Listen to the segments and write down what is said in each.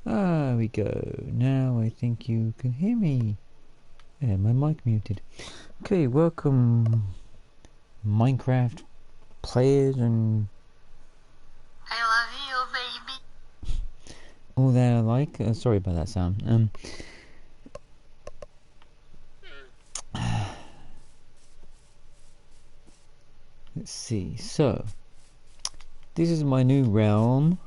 There we go. Now I think you can hear me. Yeah, my mic muted. Okay, welcome Minecraft players and I love you, baby. all that alike. Sorry about that sound. Let's see. So, this is my new realm.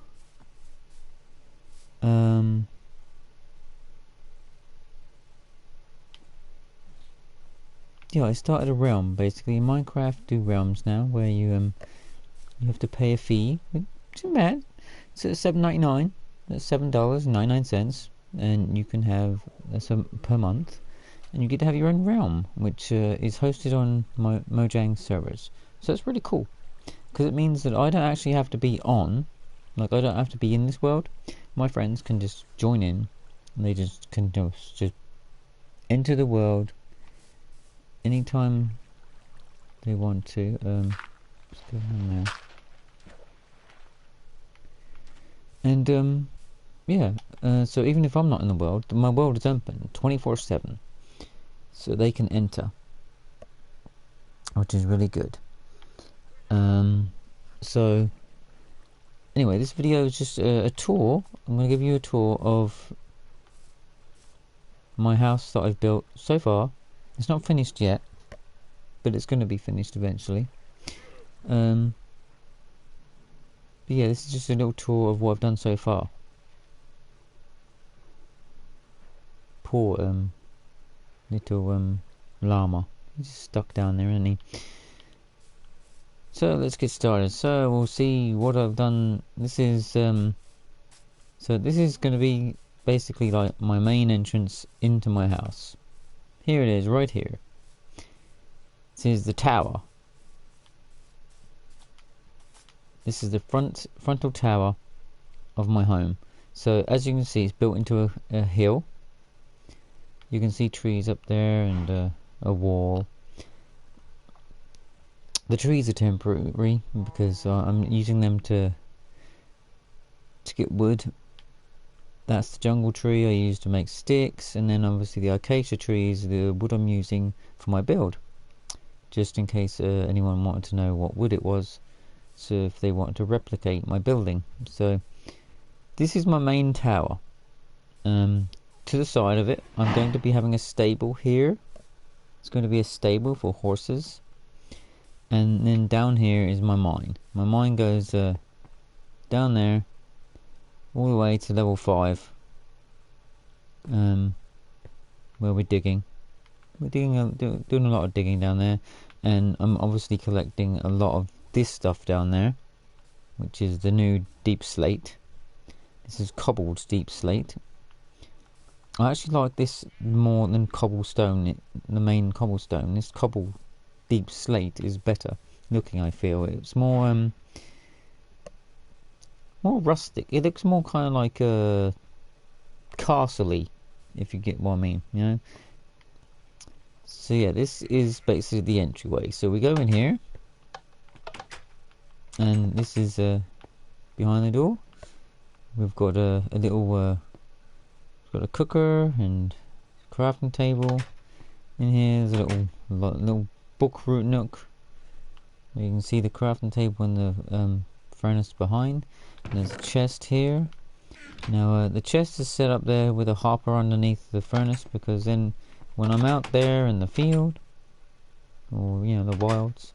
Yeah, I started a realm. Basically, in Minecraft do realms now, where you have to pay a fee. Which isn't bad. It's at $7.99. That's $7.99, and you can have per month, and you get to have your own realm, which is hosted on my Mojang servers. So it's really cool, because it means that I don't actually have to be on, like I don't have to be in this world. My friends can just join in, and they just can just enter the world anytime they want to. What's going on now? And yeah, so even if I'm not in the world, my world is open 24/7, so they can enter, which is really good. So anyway, this video is just a tour. I'm going to give you a tour of my house that I've built so far. It's not finished yet, but it's going to be finished eventually. But yeah, this is just a little tour of what I've done so far. Poor little llama. He's just stuck down there, isn't he? So let's get started. So we'll see what I've done. This is so this is going to be basically like my main entrance into my house. Here it is, right here. This is the tower. This is the frontal tower of my home. So as you can see, it's built into a hill. You can see trees up there and a wall. The trees are temporary because I'm using them to get wood. That's the jungle tree I use to make sticks, and then obviously the acacia trees, the wood I'm using for my build. Just in case anyone wanted to know what wood it was, so if they wanted to replicate my building. So this is my main tower. To the side of it, I'm going to be having a stable here. It's going to be a stable for horses. And then down here is my mine. My mine goes down there all the way to level 5. where we're digging. We're doing a lot of digging down there, and I'm obviously collecting a lot of this stuff down there, which is the new deep slate. This is cobbled deep slate. I actually like this more than cobblestone, the main cobblestone. This cobble deep slate is better looking, I feel. It's more more rustic. It looks more kind of like castle-y, if you get what I mean, you know. So yeah, this is basically the entryway. So we go in here, and this is behind the door. We've got a little got a cooker and crafting table. In here, there's a little book root nook. You can see the crafting table and the furnace behind. And there's a chest here. Now the chest is set up there with a hopper underneath the furnace, because then when I'm out there in the field, or you know, the wilds,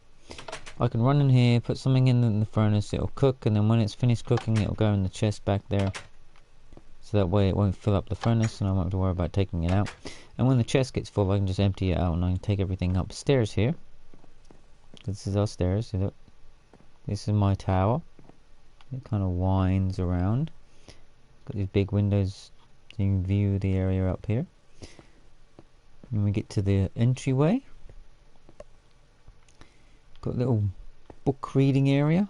I can run in here, put something in the furnace, it'll cook, and then when it's finished cooking, it'll go in the chest back there. So that way it won't fill up the furnace, and I won't have to worry about taking it out. And when the chest gets full, I can just empty it out, and I can take everything upstairs here. This is our stairs. This is my tower. It kind of winds around. Got these big windows so you can view the area up here. When we get to the entryway, got a little book reading area.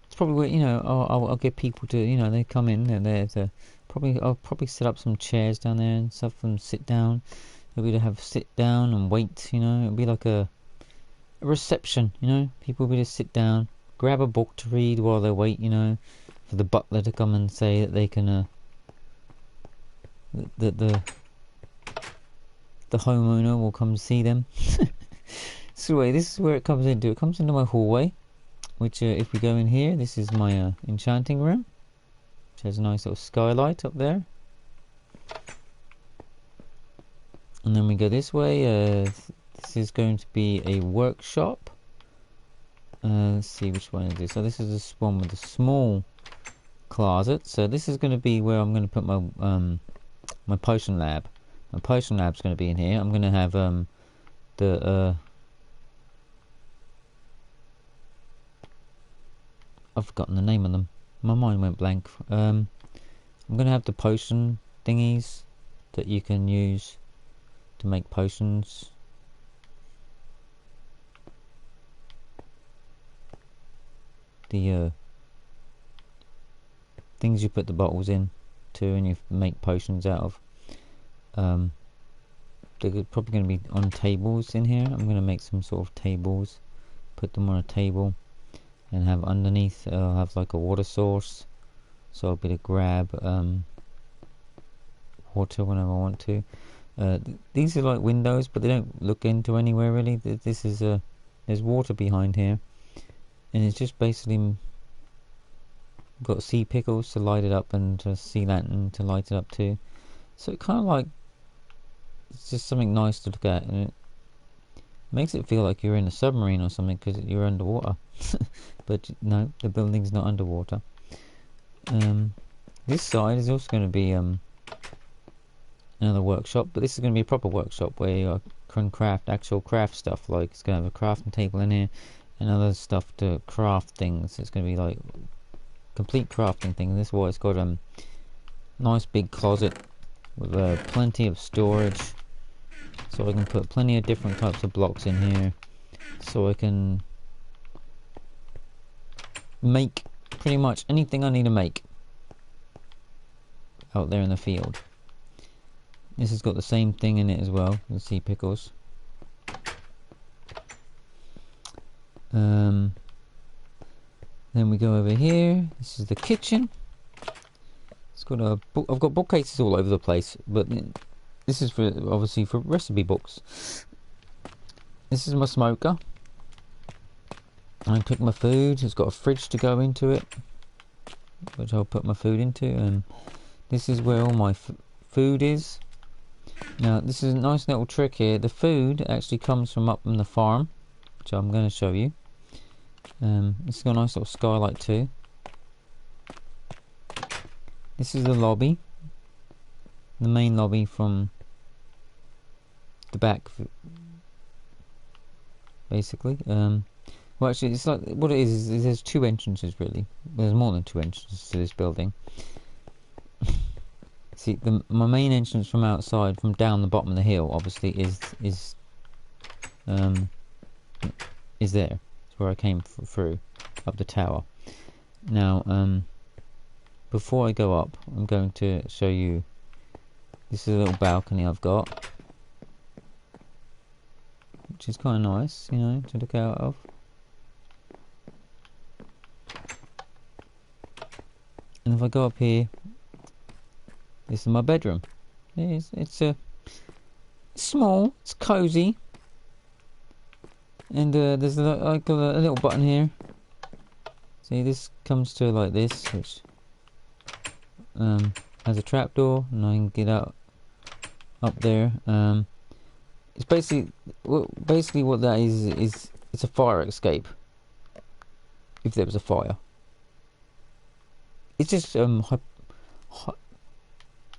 It's probably where, you know, I'll get people to, you know, they come in and I'll probably set up some chairs down there and stuff for them to sit down. They'll be able to have sit down and wait, you know. It'll be like a reception, you know. People will be able to sit down, grab a book to read while they wait, you know, for the butler to come and say that they can the homeowner will come see them. So anyway, this is where it comes into. It comes into my hallway, which if we go in here, this is my enchanting room, which has a nice little skylight up there. And then we go this way. This is going to be a workshop. Let's see which one is this. So this is this one with a small closet. So this is going to be where I'm going to put my my potion lab. My potion lab's going to be in here. I'm going to have I've forgotten the name of them. My mind went blank. I'm going to have the potion thingies that you can use to make potions. The things you put the bottles in to, and you make potions out of. They're probably going to be on tables in here. I'm going to make some sort of tables, put them on a table, and have underneath I'll have like a water source, so I'll be able to grab water whenever I want to. These are like windows, but they don't look into anywhere really. This is there's water behind here, and it's just basically got sea pickles to light it up and a sea lantern to light it up too. So it kind of like, it's just something nice to look at, and it makes it feel like you're in a submarine or something because you're underwater. But no, the building's not underwater. This side is also going to be another workshop, but this is going to be a proper workshop where you can craft actual craft stuff. Like it's going to have a crafting table in here and other stuff to craft things. It's going to be like complete crafting thing. This is why it's got a nice big closet with plenty of storage, so I can put plenty of different types of blocks in here, so I can make pretty much anything I need to make out there in the field. This has got the same thing in it as well, the sea pickles. Then we go over here. This is the kitchen. It's got a book. I've got bookcases all over the place, but this is for obviously for recipe books. This is my smoker. I cook my food. It's got a fridge to go into it, which I'll put my food into. And this is where all my food is. Now this is a nice little trick here. The food actually comes from up on the farm, which I'm going to show you. It's got a nice little skylight too. This is the lobby. the main lobby from the back, basically. Well, actually, it's like what it is there's two entrances really. There's more than two entrances to this building. See, my main entrance from outside, from down the bottom of the hill, obviously is there. It's where I came through, up the tower. Now, before I go up, I'm going to show you. This is a little balcony I've got, which is kind of nice, you know, to look out of. And if I go up here, this is my bedroom. It's small, it's cozy, and there's I got a little button here. See, this comes to like this, which has a trapdoor, and I can get out up there. It's basically what that is it's a fire escape. If there was a fire, it's just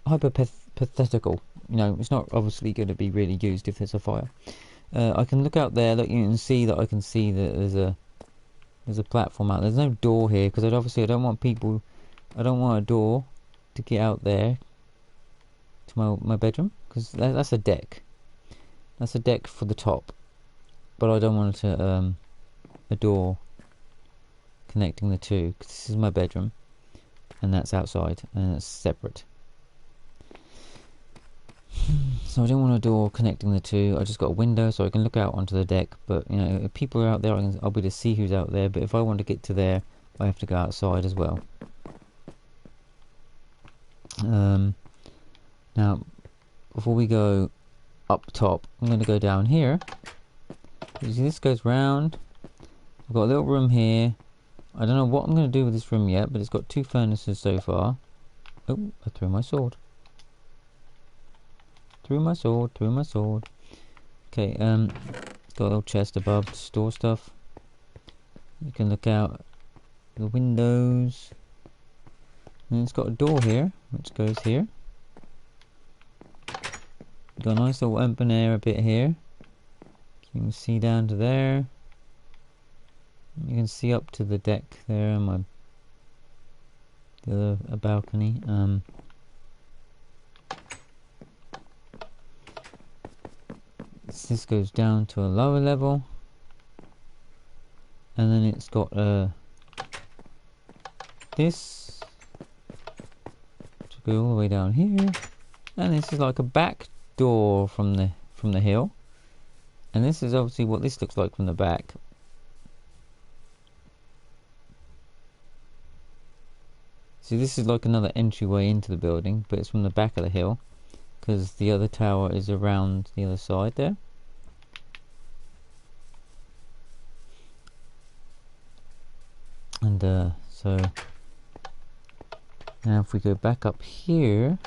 hypothetical. You know, it's not obviously going to be really used if there's a fire. I can look out there. Look, you can see that I can see that there's a platform out there. There's no door here because obviously I don't want people. I don't want a door to get out there to my bedroom, because that's a deck. That's a deck for the top, but I don't want a door connecting the two, because this is my bedroom and that's outside and it's separate. So I don't want a door connecting the two. I just got a window so I can look out onto the deck, but you know, if people are out there, I'll be able to see who's out there. But if I want to get to there, I have to go outside as well. Now, before we go up top, I'm going to go down here. You see, this goes round. I've got a little room here. I don't know what I'm going to do with this room yet, but it's got two furnaces so far. Oh, I threw my sword. Threw my sword. Okay, got a little chest above to store stuff. You can look out the windows. And it's got a door here, which goes here. Got a nice little open air a bit here. You can see down to there. You can see up to the deck there on the other balcony. This goes down to a lower level, and then it's got this to go all the way down here, and this is like a back door from the hill, and this is obviously what this looks like from the back. See, this is like another entryway into the building, but it's from the back of the hill, because the other tower is around the other side there. And so now if we go back up here,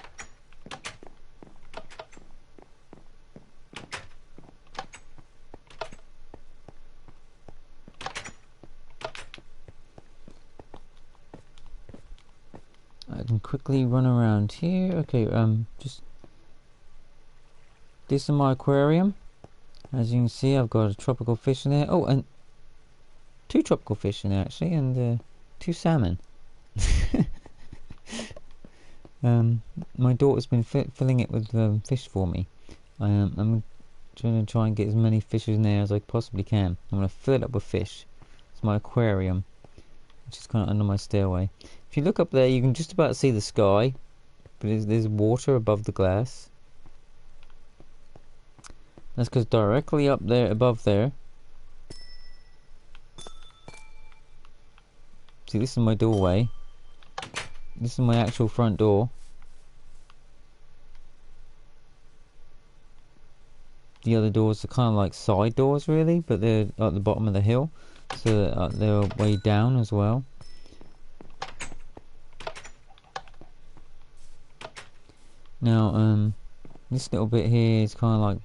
I can quickly run around here. Okay, just this is my aquarium. As you can see, I've got a tropical fish in there. Oh, and two tropical fish in there actually, and two salmon. My daughter's been filling it with fish for me. I'm trying to try and get as many fish in there as I possibly can. I'm going to fill it up with fish. It's my aquarium, which is kind of under my stairway. If you look up there, you can just about see the sky, but there's water above the glass. That's because directly up there, above there. See, this is my doorway. This is my actual front door. The other doors are kind of like side doors really, but they're at the bottom of the hill, so they're way down as well. Now, this little bit here is kind of like,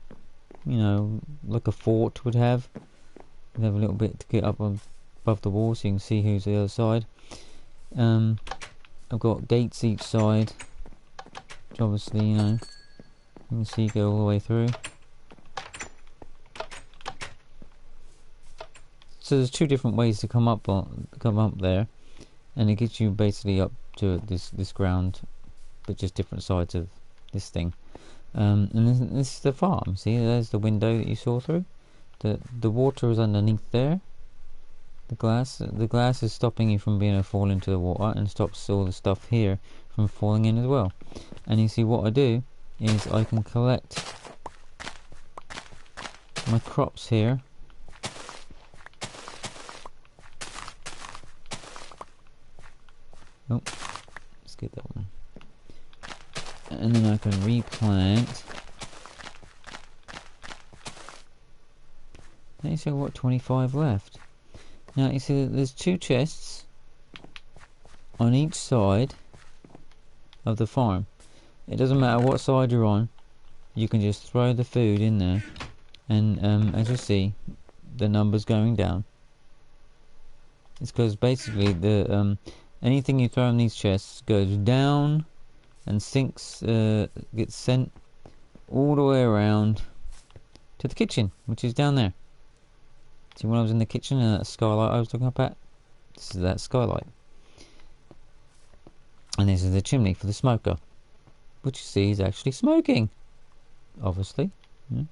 you know, like a fort would have. You have a little bit to get up above the wall so you can see who's the other side. I've got gates each side which obviously, you know, you can see go all the way through. So there's two different ways to come up there, and it gets you basically up to this ground, but just different sides of this thing. And this is the farm. See, there's the window that you saw through. The water is underneath there. The glass is stopping you from being able to fall into the water, and stops all the stuff here from falling in as well. And you see what I do is I can collect my crops here. Oh, let's get that one. And then I can replant. Now you see what, 25 left. Now you see that there's two chests on each side of the farm. It doesn't matter what side you're on, you can just throw the food in there, and as you see, the number's going down. It's because basically the anything you throw in these chests goes down and sinks, gets sent all the way around to the kitchen, which is down there. See, when I was in the kitchen and that skylight I was looking up at, this is that skylight. And this is the chimney for the smoker, which you see is actually smoking, obviously. Yeah.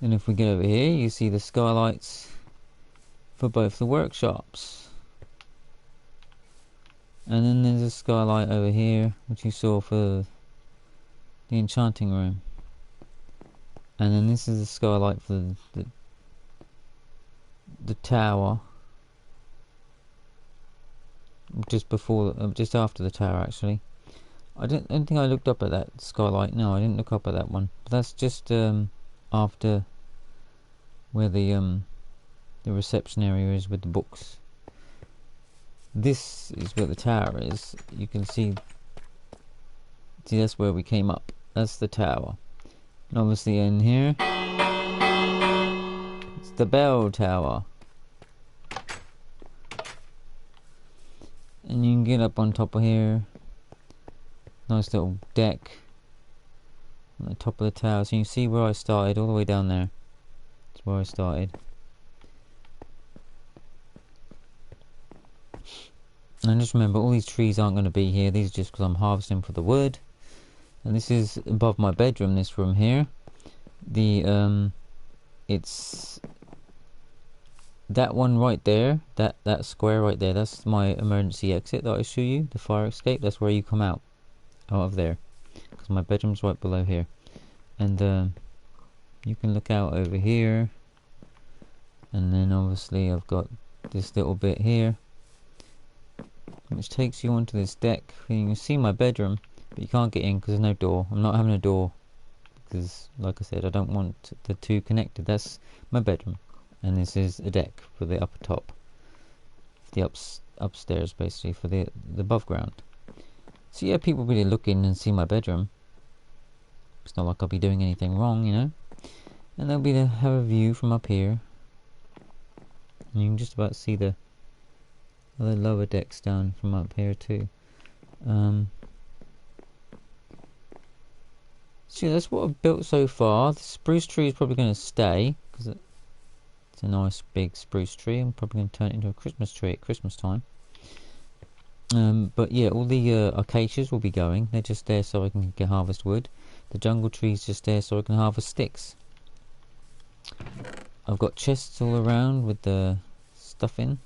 And if we get over here, you see the skylights for both the workshops. And then there's a skylight over here, which you saw for the enchanting room. And then this is the skylight for the tower. Just after the tower, actually. I don't think I looked up at that skylight. No, I didn't look up at that one. But that's just after where the reception area is with the books. This is where the tower is. You can see that's where we came up. That's the tower. And obviously in here, it's the bell tower. And you can get up on top of here. Nice little deck on the top of the tower. So you can see where I started, all the way down there. That's where I started. And just remember, all these trees aren't going to be here. These are just because I'm harvesting for the wood. And this is above my bedroom, this room here. It's that one right there, that square right there, that's my emergency exit that I show you, the fire escape. That's where you come out of there, because my bedroom's right below here. And you can look out over here, and then obviously I've got this little bit here, which takes you onto this deck. And you can see my bedroom, but you can't get in because there's no door. I'm not having a door because, like I said, I don't want the two connected. That's my bedroom, and this is a deck for the upper top, the upstairs basically, for the above ground. So yeah, people really look in and see my bedroom. It's not like I'll be doing anything wrong, you know. And they'll be to have a view from up here. And you can just about see the other lower decks down from up here too. So yeah, that's what I've built so far. The spruce tree is probably going to stay because it's a nice big spruce tree. I'm probably going to turn it into a Christmas tree at Christmas time. But yeah, all the acacias will be going. They're just there so I can harvest wood. The jungle tree's just there so I can harvest sticks. I've got chests all around with the stuff in.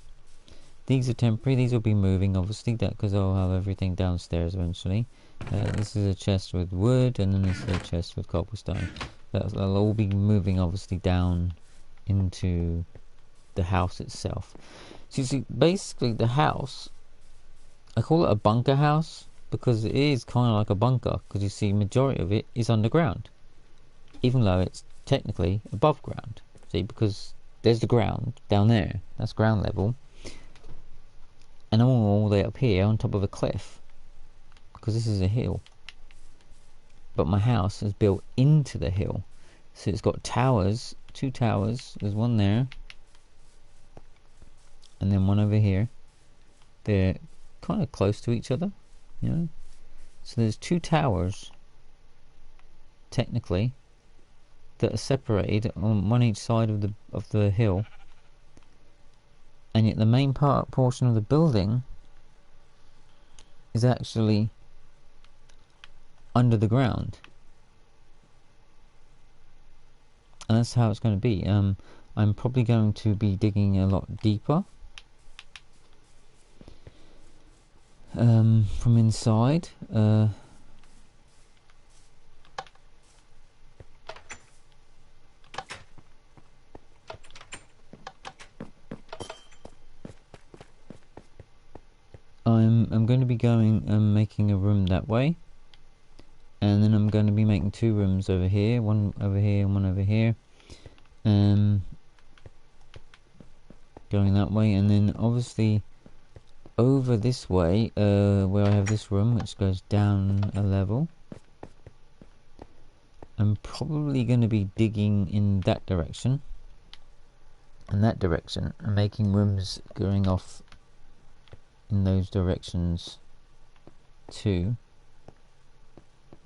These are temporary. These will be moving, obviously, because I'll have everything downstairs eventually. This is a chest with wood, and then this is a chest with cobblestone. They'll all be moving, obviously, down into the house itself. So you see, basically the house, I call it a bunker house because it is kind of like a bunker, because you see majority of it is underground, even though it's technically above ground. See, because there's the ground down there, that's ground level, and I'm all the way up here on top of a cliff, because this is a hill. But my house is built into the hill, so it's got towers, 2 towers. There's one there, and then one over here. They're kind of close to each other, you know. So there's two towers, technically, that are separated on one each side of the hill, and yet the main portion of the building is actually under the ground. And that's how it's going to be. I'm probably going to be digging a lot deeper from inside. I'm going to be going making a room that way, and then I'm going to be making two rooms over here, one over here and one over here, going that way, and then obviously over this way, where I have this room which goes down a level, I'm probably going to be digging in that direction and that direction, and making rooms going off in those directions too.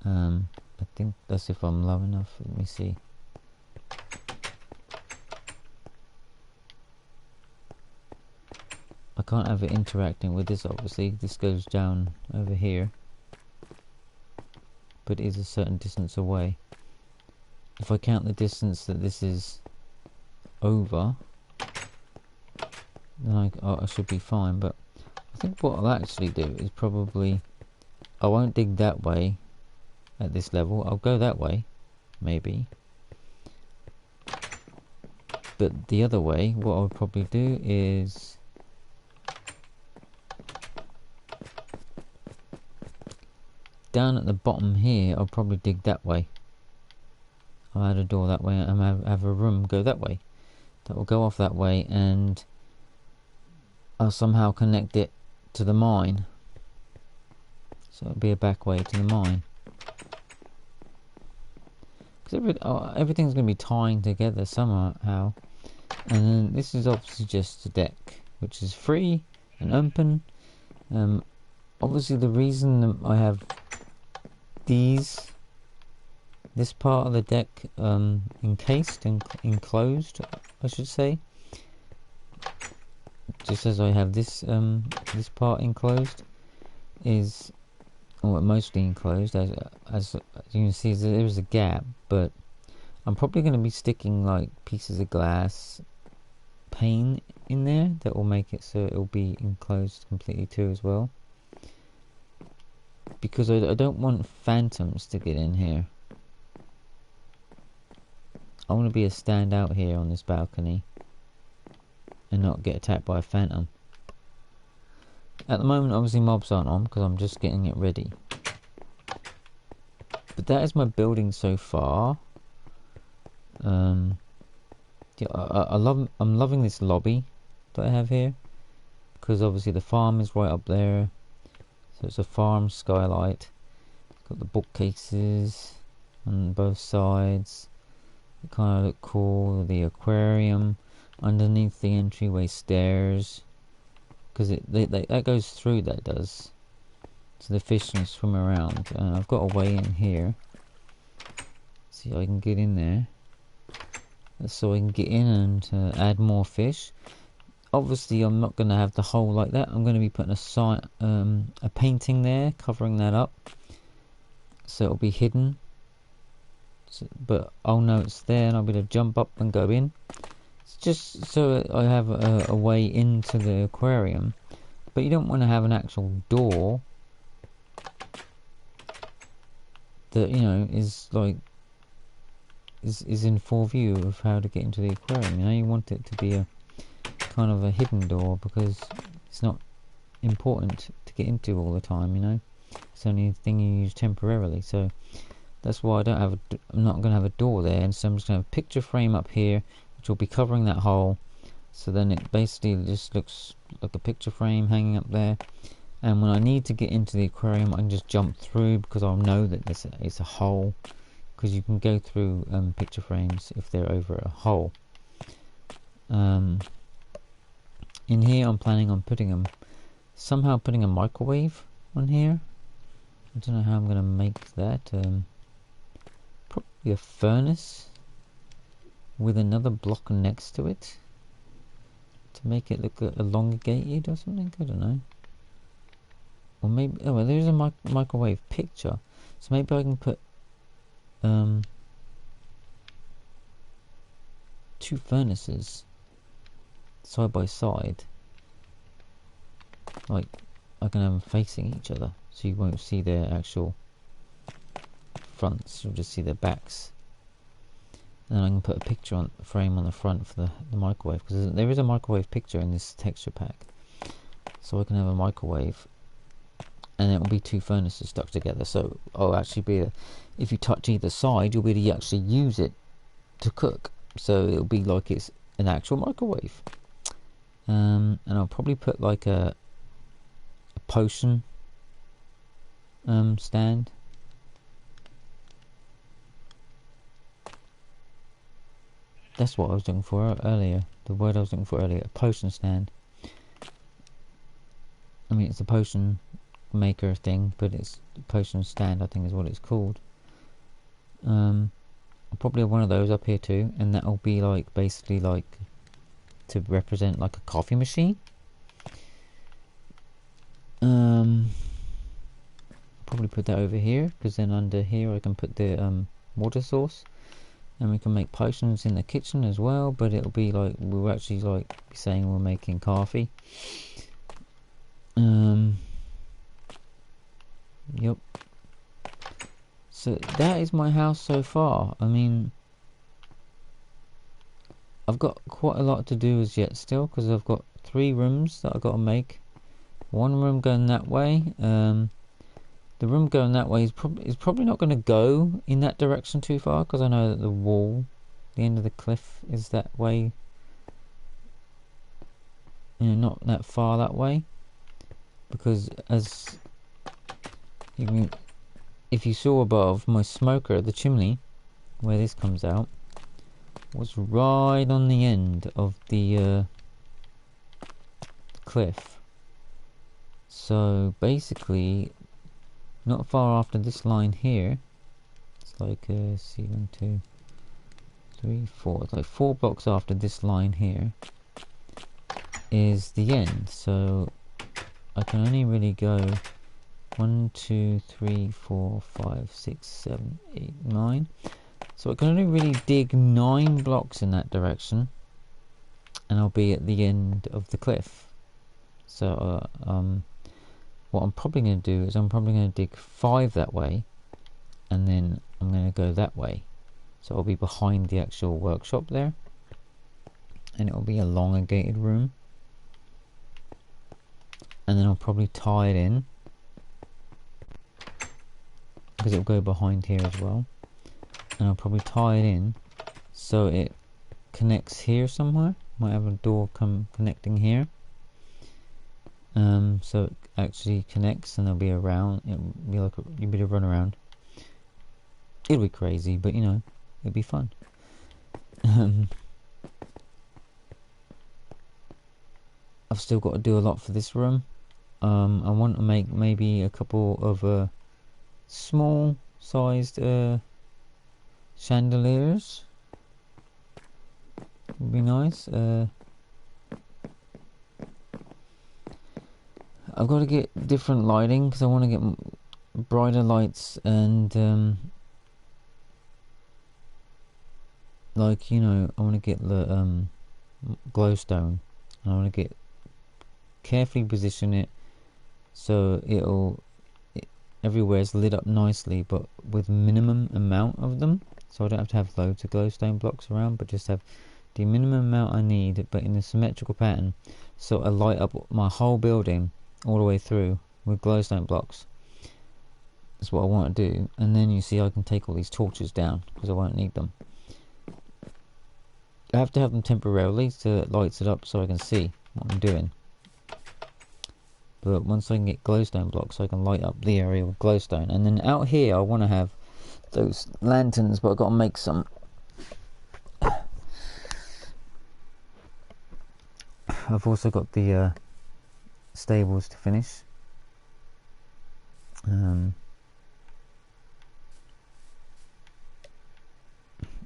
I think that's if I'm low enough. Let me see. I can't have it interacting with this, obviously. This goes down over here, but it is a certain distance away. If I count the distance that this is over, then I should be fine. But I think what I'll actually do is probably, I won't dig that way at this level. I'll go that way, maybe. But the other way, what I would probably do is down at the bottom here, I'll probably dig that way. I'll add a door that way and have a room go that way. That will go off that way, and I'll somehow connect it to the mine. So it'll be a back way to the mine. Because everything's going to be tying together somehow. And then this is obviously just a deck, which is free and open. Obviously the reason that I have this part of the deck encased and enclosed, I should say, just as I have this this part enclosed, is, or mostly enclosed, as you can see there is a gap, but I'm probably going to be sticking like pieces of glass pane in there that will make it so it will be enclosed completely too as well, because I don't want phantoms to get in here. I want to be a standout here on this balcony and not get attacked by a phantom. At the moment obviously mobs aren't on because I'm just getting it ready. But that is my building so far. Yeah, I'm loving this lobby that I have here, because obviously the farm is right up there, so it's a farm skylight. Got the bookcases on both sides. They kind of look cool. The aquarium underneath the entryway stairs, because that goes through, that does, so the fish can swim around. I've got a way in here. See if I can get in there, so I can get in and add more fish. Obviously I'm not going to have the hole like that. I'm going to be putting a painting there covering that up, so it'll be hidden, but I'll know it's there and I'll be able to jump up and go in. It's just so I have a way into the aquarium. But you don't want to have an actual door that, you know, is like is in full view of how to get into the aquarium. You know, you want it to be a kind of a hidden door, because it's not important to get into all the time, you know. It's only a thing you use temporarily. So that's why I'm not going to have a door there, and so I'm just going to have a picture frame up here which will be covering that hole, so then it basically just looks like a picture frame hanging up there, and when I need to get into the aquarium I can just jump through, because I'll know that it's a hole, because you can go through picture frames if they're over a hole. In here I'm planning on putting them somehow putting a microwave on here. I don't know how I'm gonna make that. Probably a furnace with another block next to it to make it look elongated or something. I don't know. Or maybe, oh well, there's a microwave picture, so maybe I can put two furnaces side by side, like I can have them facing each other, so you won't see their actual fronts, you'll just see their backs. And then I can put a picture on frame on the front for the microwave, because there is a microwave picture in this texture pack, so I can have a microwave, and it will be two furnaces stuck together. So I'll actually be if you touch either side, you'll be able to actually use it to cook. So it'll be like it's an actual microwave. And I'll probably put like a potion stand. That's what I was looking for earlier. The word I was looking for earlier, a potion stand. I mean, it's a potion maker thing, but it's a potion stand, I think is what it's called. I'll probably have one of those up here too, and that'll be like basically like to represent like a coffee machine. Probably put that over here, because then under here I can put the water source, and we can make potions in the kitchen as well. But it'll be like we're actually like saying we're making coffee. Yep. So that is my house so far. I mean, I've got quite a lot to do as yet still, because I've got 3 rooms that I've got to make. One room going that way. The room going that way is probably not going to go in that direction too far, because I know that the wall, the end of the cliff, is that way. You know, not that far that way, because as you can, if you saw above, my smoker, the chimney, where this comes out, was right on the end of the cliff. So basically, not far after this line here, it's like see 1, 2, 3, 4. It's like 4 blocks after this line here is the end. So I can only really go 1, 2, 3, 4, 5, 6, 7, 8, 9. So I can only really dig 9 blocks in that direction, and I'll be at the end of the cliff. So what I'm probably going to do is I'm probably going to dig 5 that way, and then I'm going to go that way. So I'll be behind the actual workshop there, and it'll be a elongated room. And then I'll probably tie it in, because it'll go behind here as well. And I'll probably tie it in so it connects here somewhere. Might have a door connecting here. So it actually connects, and there'll be it'll be like you'll be able to run around. It'll be crazy, but you know, it'll be fun. I've still got to do a lot for this room. I want to make maybe a couple of small sized chandeliers. Would be nice. I've got to get different lighting, because I want to get brighter lights, and like, you know, I want to get the glowstone. I want to carefully position it so everywhere's lit up nicely, but with minimum amount of them, so I don't have to have loads of glowstone blocks around, but just have the minimum amount I need, but in a symmetrical pattern, so I light up my whole building all the way through with glowstone blocks. That's what I want to do. And then you see I can take all these torches down, because I won't need them. I have to have them temporarily so it lights it up so I can see what I'm doing. But once I can get glowstone blocks, I can light up the area with glowstone. And then out here I want to have those lanterns, but I've got to make some. I've also got the stables to finish.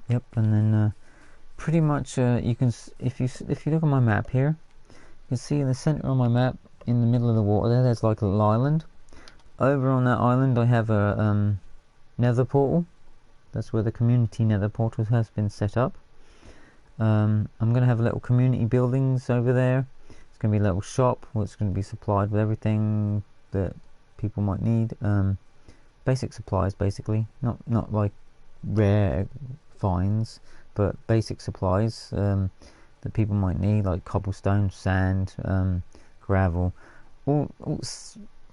Yep, and then pretty much you can, if you look at my map here, you can see in the center of my map, in the middle of the water there's like a little island. Over on that island I have a nether portal. That's where the community nether portal has been set up. I'm going to have little community buildings over there. It's going to be a little shop where it's going to be supplied with everything that people might need. Basic supplies, basically. Not like rare finds, but basic supplies that people might need, like cobblestone, sand, gravel, all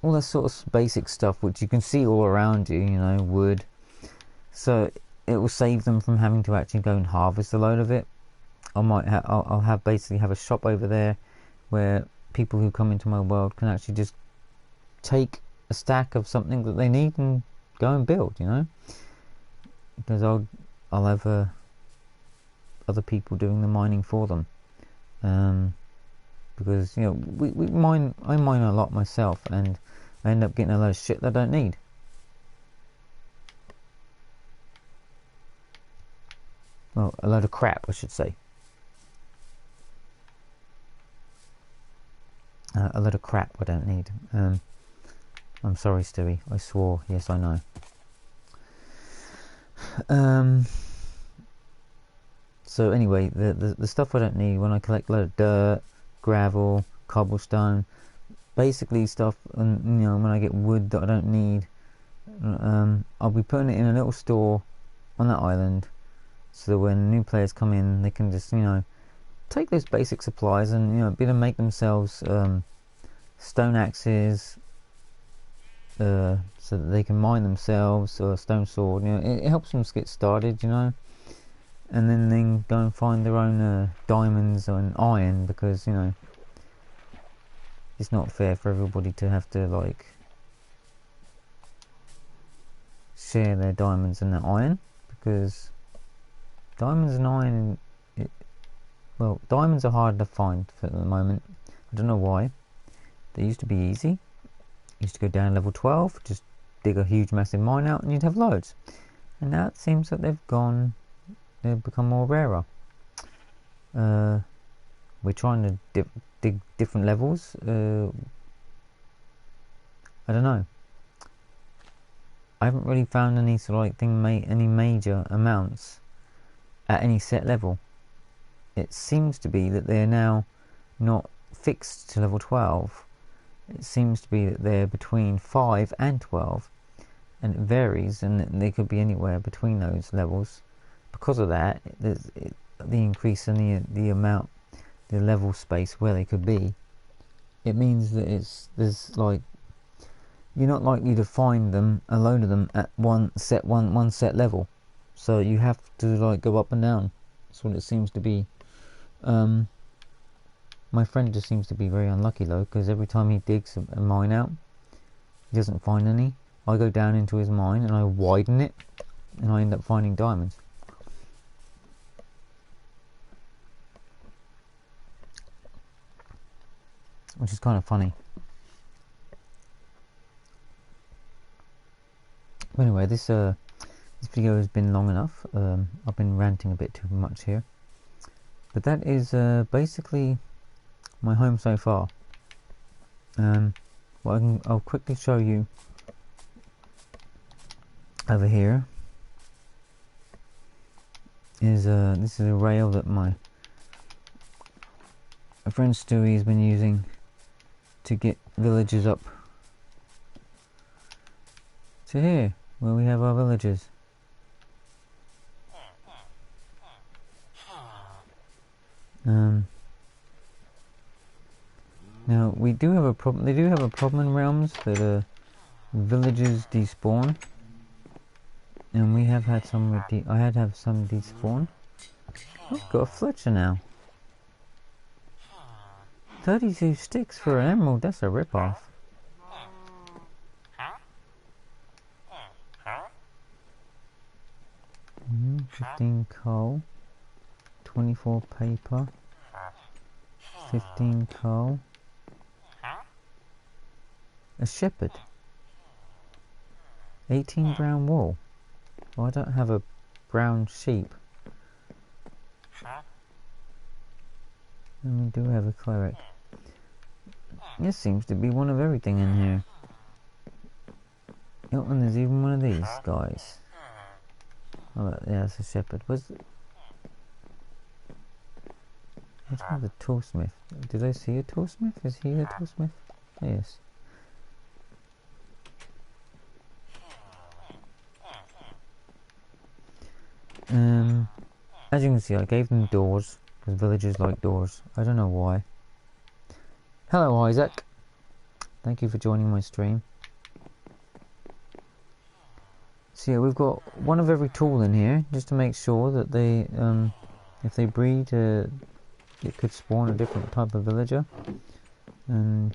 that sort of basic stuff which you can see all around you, you know, wood. So it will save them from having to actually go and harvest a load of it. I'll have basically have a shop over there where people who come into my world can actually just take a stack of something that they need and go and build, you know, because I'll have other people doing the mining for them, because, you know, I mine a lot myself, and I end up getting a lot of shit that I don't need. Well, a load of crap, I should say. A load of crap I don't need. I'm sorry, Stewie. I swore. Yes, I know. So anyway, the stuff I don't need, when I collect a load of dirt, gravel, cobblestone, basically stuff, and, you know, when I get wood that I don't need, I'll be putting it in a little store on that island, so that when new players come in, they can just, you know, take those basic supplies and, you know, be able to make themselves stone axes, so that they can mine themselves, or a stone sword. You know, it helps them get started, you know, and then go and find their own diamonds and iron, because, you know, it's not fair for everybody to have to, like, share their diamonds and their iron, because diamonds and iron, well, diamonds are hard to find at the moment. I don't know why. They used to be easy. You used to go down level 12, just dig a huge massive mine out and you'd have loads. And now it seems that they've become more rarer. We're trying to dig different levels. I don't know. I haven't really found any sort of like any major amounts at any set level. It seems to be that they're now not fixed to level 12. It seems to be that they're between 5 and 12, and it varies, and they could be anywhere between those levels. Because of that, the increase in the amount, the level space where they could be, it means that there's like, you're not likely to find them, a load of them, at one set level. So you have to, like, go up and down. That's what it seems to be. My friend just seems to be very unlucky though, because every time he digs a mine out, he doesn't find any. I go down into his mine and I widen it, and I end up finding diamonds. Which is kind of funny. But anyway, this video has been long enough. I've been ranting a bit too much here. But that is basically my home so far. I'll quickly show you over here is this is a rail that my friend Stewie has been using to get villagers up to here, where we have our villagers. Now we do have a problem. They do have a problem in realms that villagers despawn, and we have had some. I had to have some despawn. Oh, got a Fletcher now. 32 sticks for an emerald. That's a rip-off. 15 coal, 24 paper, 15 coal, A shepherd. 18 brown wool. Well, I don't have a brown sheep. And we do have a cleric. There seems to be one of everything in here. Oh, and there's even one of these guys. Oh, yeah, it's a shepherd. What's the toolsmith? Did I see a toolsmith? Is he a toolsmith? Yes. As you can see, I gave them doors, because villagers like doors. I don't know why. Hello, Isaac. Thank you for joining my stream. So yeah, we've got one of every tool in here, just to make sure that they, if they breed, it could spawn a different type of villager. And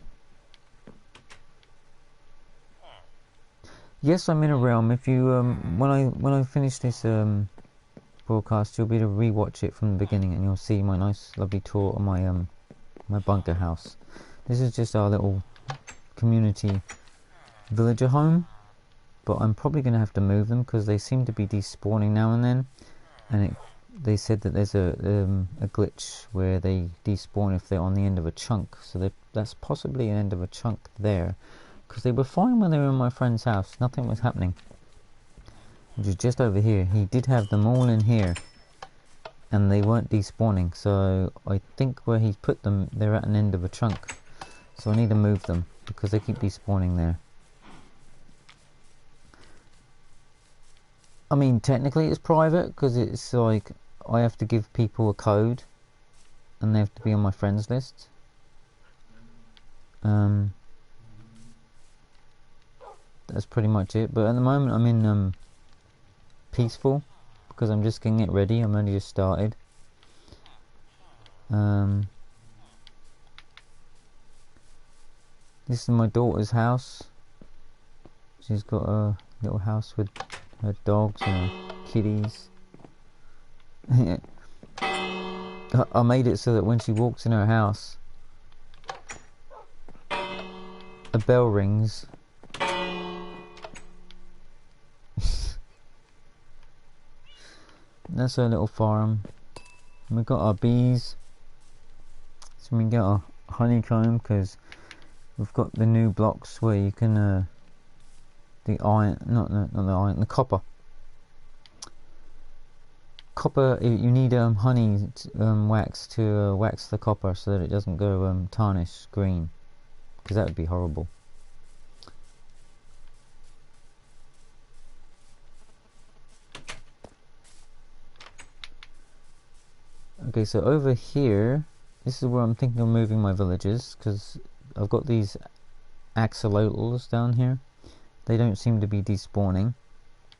yes, I'm in a realm. If you, when I finish this broadcast, you'll be able to rewatch it from the beginning, and you'll see my nice, lovely tour of my my bunker house. This is just our little community villager home, but I'm probably going to have to move them because they seem to be despawning now and then, and they said that there's a glitch where they despawn if they're on the end of a chunk, so that's possibly an end of a chunk there, because they were fine when they were in my friend's house. Nothing was happening, which is just over here. He did have them all in here, and they weren't despawning, so I think where he put them, they're at an end of a chunk, so I need to move them because they keep despawning there. I mean, technically it's private because it's like I have to give people a code and they have to be on my friends list. That's pretty much it, but at the moment I'm in peaceful because I'm just getting it ready. I'm only just started. This is my daughter's house. She's got a little house with her dogs and her kitties. I made it so that when she walks in her house, a bell rings. That's our little farm. We've got our bees, so we can get our honeycomb because we've got the new blocks where you can the iron, not the iron, the copper. Copper, you need honey wax to wax the copper so that it doesn't go tarnish green, because that would be horrible. Okay, so over here, this is where I'm thinking of moving my villages, because I've got these axolotls down here. They don't seem to be despawning.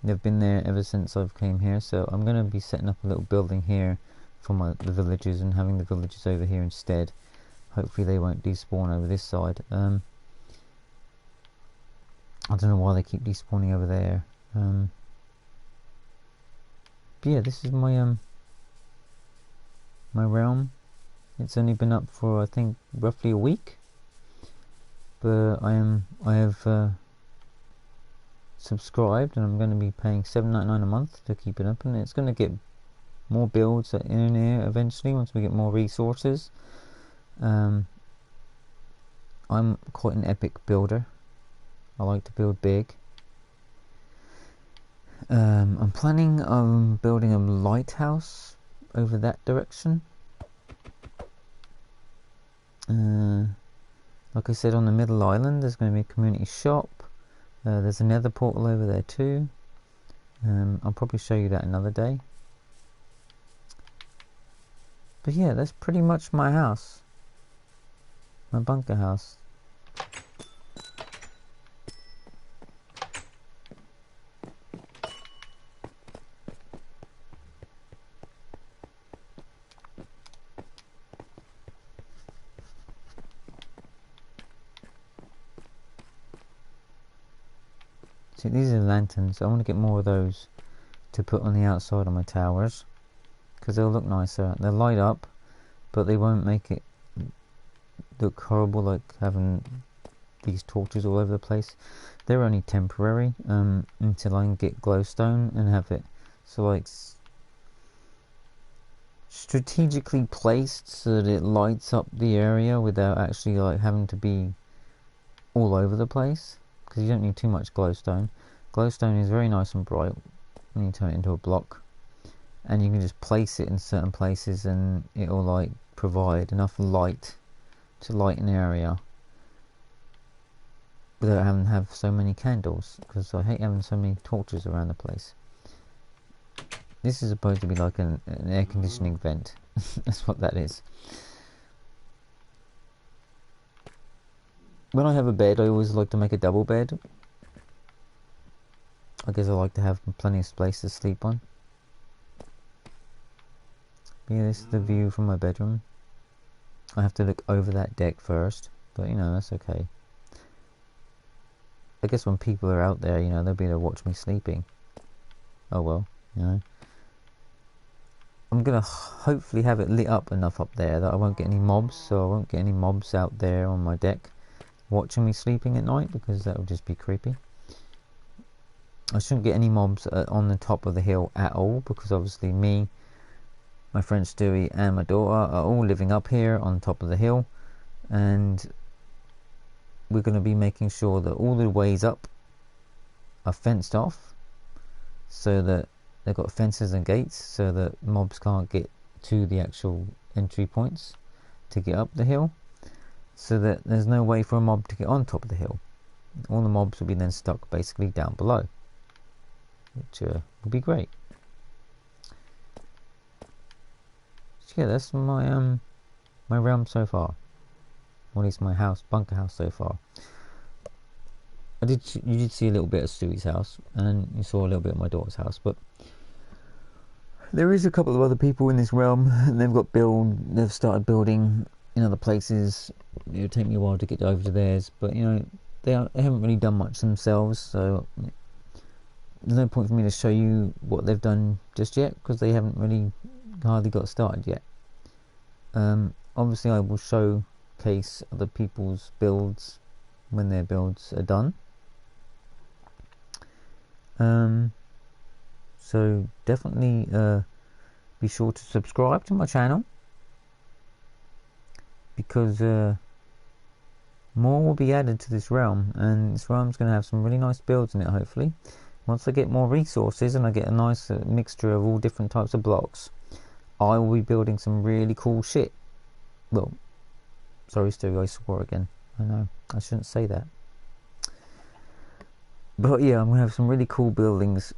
They've been there ever since I've came here, so I'm going to be setting up a little building here for the villagers and having the villagers over here instead. Hopefully they won't despawn over this side. I don't know why they keep despawning over there. But yeah, this is my my realm. It's only been up for I think roughly a week, but I have subscribed, and I'm going to be paying $7.99 a month to keep it up, and it's going to get more builds in here eventually once we get more resources. I'm quite an epic builder. I like to build big. I'm planning on building a lighthouse over that direction. Like I said, on the middle island there's going to be a community shop. There's another portal over there too. I'll probably show you that another day. But yeah, that's pretty much my house. My bunker house. See, these are lanterns. I want to get more of those to put on the outside of my towers, because they'll look nicer. They'll light up, but they won't make it look horrible like having these torches all over the place. They're only temporary until I can get glowstone and have it so like strategically placed so that it lights up the area without actually like having to be all over the place, because you don't need too much glowstone. Glowstone is very nice and bright when you turn it into a block, and you can just place it in certain places and it will like provide enough light to light an area without having to have so many candles, because I hate having so many torches around the place. This is supposed to be like an air conditioning vent. That's what that is. When I have a bed, I always like to make a double bed. I guess I like to have plenty of space to sleep on. Yeah, this is the view from my bedroom. I have to look over that deck first, but you know, that's okay. I guess when people are out there, you know, they'll be able to watch me sleeping. Oh well, you know. I'm gonna hopefully have it lit up enough up there that I won't get any mobs, so I won't get any mobs out there on my deck watching me sleeping at night, because that would just be creepy. I shouldn't get any mobs on the top of the hill at all, because obviously me, my friend Stewie and my daughter are all living up here on top of the hill, and we're going to be making sure that all the ways up are fenced off, so that they've got fences and gates so that mobs can't get to the actual entry points to get up the hill, so that there's no way for a mob to get on top of the hill. All the mobs will be then stuck basically down below, which would be great. So yeah, that's my my realm so far, or at least my house, bunker house so far. You did see a little bit of Stewie's house, and you saw a little bit of my daughter's house, but there is a couple of other people in this realm, and they've started building in other places. It would take me a while to get over to theirs, but you know, they haven't really done much themselves, so there's no point for me to show you what they've done just yet, because they haven't really hardly got started yet. Obviously I will showcase other people's builds when their builds are done. So definitely be sure to subscribe to my channel, because more will be added to this realm, and this realm's going to have some really nice builds in it, hopefully. Once I get more resources and I get a nice mixture of all different types of blocks, I will be building some really cool shit. Well, sorry Stu, I swore again. I know, I shouldn't say that. But yeah, I'm going to have some really cool buildings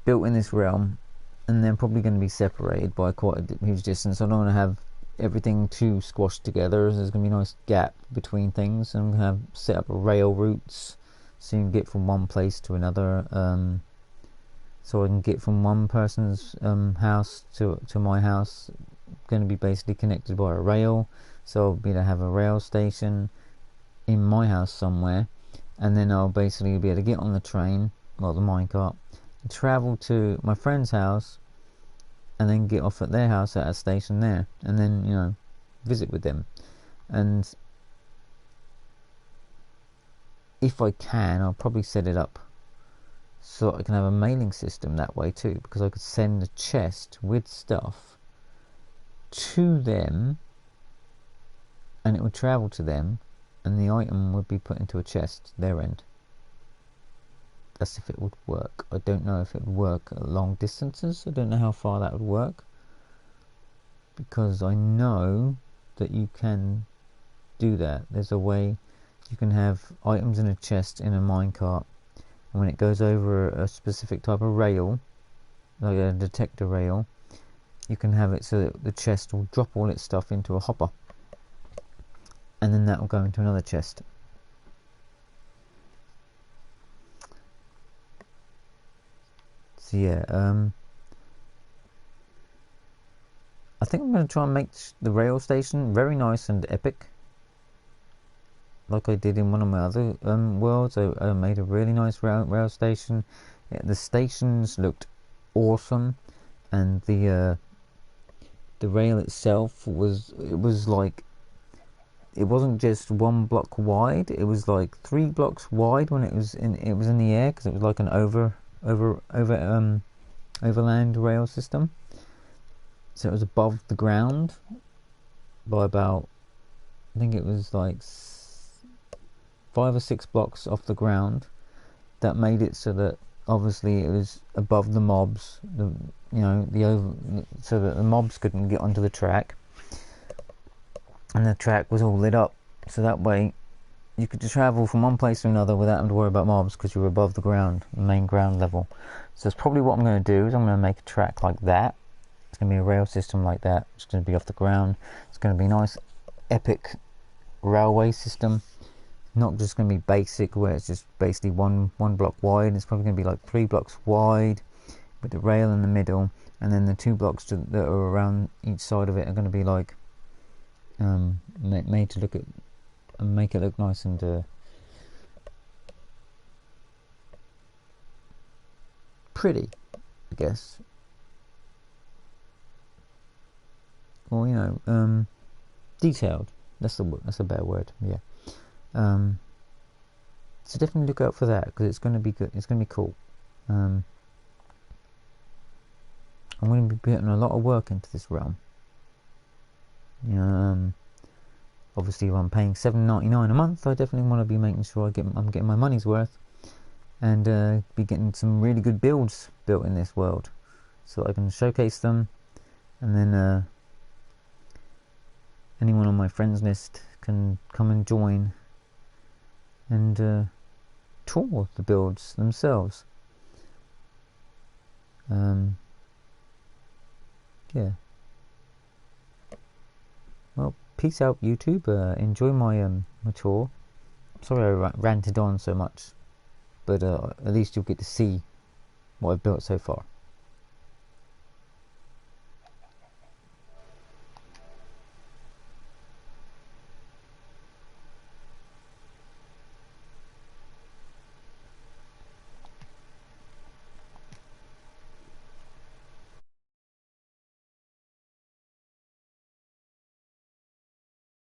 built in this realm, and they're probably going to be separated by quite a huge distance. I don't want to have everything too squashed together. There's going to be a nice gap between things, and I'm going to have set up rail routes so you can get from one place to another, so I can get from one person's house to my house. Going to be basically connected by a rail, so I'll be able to have a rail station in my house somewhere, and then I'll basically be able to get on the train, well, the minecart, travel to my friend's house, and then get off at their house at a station there, and then, you know, visit with them. And if I can, I'll probably set it up so I can have a mailing system that way too, because I could send a chest with stuff to them, and it would travel to them, and the item would be put into a chest their end. That's if it would work. I don't know if it would work at long distances. I don't know how far that would work, because I know that you can do that. There's a way you can have items in a chest in a minecart, and when it goes over a specific type of rail, like a detector rail, you can have it so that the chest will drop all its stuff into a hopper, and then that will go into another chest. So yeah, I think I'm going to try and make the rail station very nice and epic, like I did in one of my other worlds. I made a really nice rail station. Yeah, the stations looked awesome, and the rail itself was it wasn't just 1 block wide. It was like 3 blocks wide when it was in the air, because it was like an overland rail system. So it was above the ground by about, I think it was like 5 or 6 blocks off the ground. That made it so that obviously it was above the mobs, so that the mobs couldn't get onto the track, and the track was all lit up, so that way you could just travel from one place to another without having to worry about mobs, because you were above the ground, the main ground level. So that's probably what I'm going to do, is I'm going to make a track like that. It's going to be a rail system like that. It's going to be off the ground. It's going to be a nice epic railway system, not just going to be basic where it's just basically one block wide. It's probably going to be like 3 blocks wide with the rail in the middle, and then the 2 blocks that are around each side of it are going to be like made to look at and make it look nice and pretty, I guess, or detailed. That's a better word. Yeah. So definitely look out for that, because it's going to be good. It's going to be cool. I'm going to be putting a lot of work into this realm. Obviously, if I'm paying $7.99 a month, I definitely want to be making sure I'm getting my money's worth, and be getting some really good builds built in this world, so I can showcase them, and then anyone on my friends list can come and join and tour the builds themselves. Yeah. Well, peace out, YouTube. Enjoy my tour. Sorry I ranted on so much, but at least you'll get to see what I've built so far.